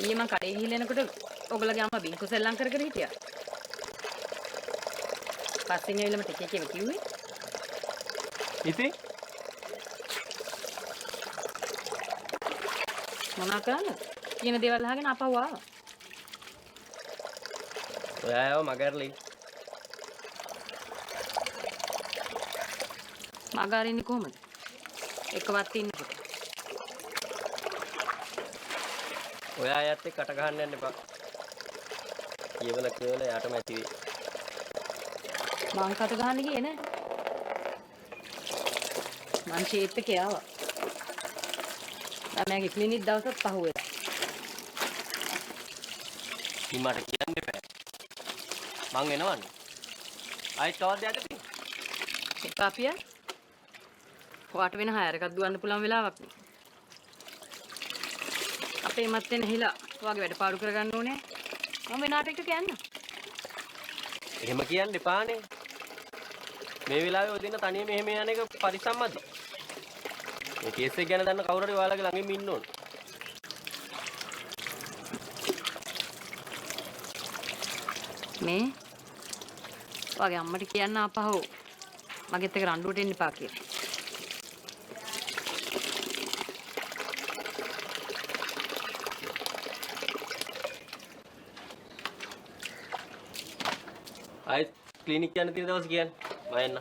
ඊයේ මං කඩේ ගිහිල්ලා එනකොට ඔයගොල්ලෝගේ අම්මා බින්කු සෙල්ලම් කර කර හිටියා. පස්සෙන් ඇවිල්ලා මට එක එක කිව්වේ. ඉතින් මොනා කරන්නද? කියන දේවල් අහගෙන ආපහු ආවා. ඔයාව මගහැරලා මගාරින්නේ කොහමද? එකවත් ඉන්නකොට. ඔයා අයත් එක්ක කට ගහන්න යන්න එපා. කියවල යාටම ඇති වෙයි. මං කට ගහන්න ගියේ නෑ. මං ෂේප් එකේ ආවා. ළමයාගේ ක්ලිනික් දවසත් පහුවෙලා. ඉතින් මට කියන්න එපා. මං එනවනේ. ආයෙත් කවද්ද යන්න තියෙන්නේ? එපා පියා. ඔයාට වෙන හයර් එකක් දුවන්න පුළුවන් වෙලාවක් නේ. අපේ මත්තෙන් හිලා ඔයාගේ වැඩ පාඩු කරගන්න ඕනේ. මම වෙනාට එක කියන්න. එහෙම කියන්න එපානේ. මේ වෙලාවේ ඔය දෙන්න තනියම එහෙම යන එක පරිස්සම්මද? මේ කේස් එක ගැන දන්න කවුරු හරි ඔයාලගේ ළඟින්ම ඉන්න ඕන. මේ ඔයාගේ අම්මට කියන්න ආපහු මගෙත් එක රණ්ඩුවට එන්න එපා කියලා. ආයෙත් ක්ලිනික් යන්න තියෙන දවස් කියන්නේ. මම එන්න.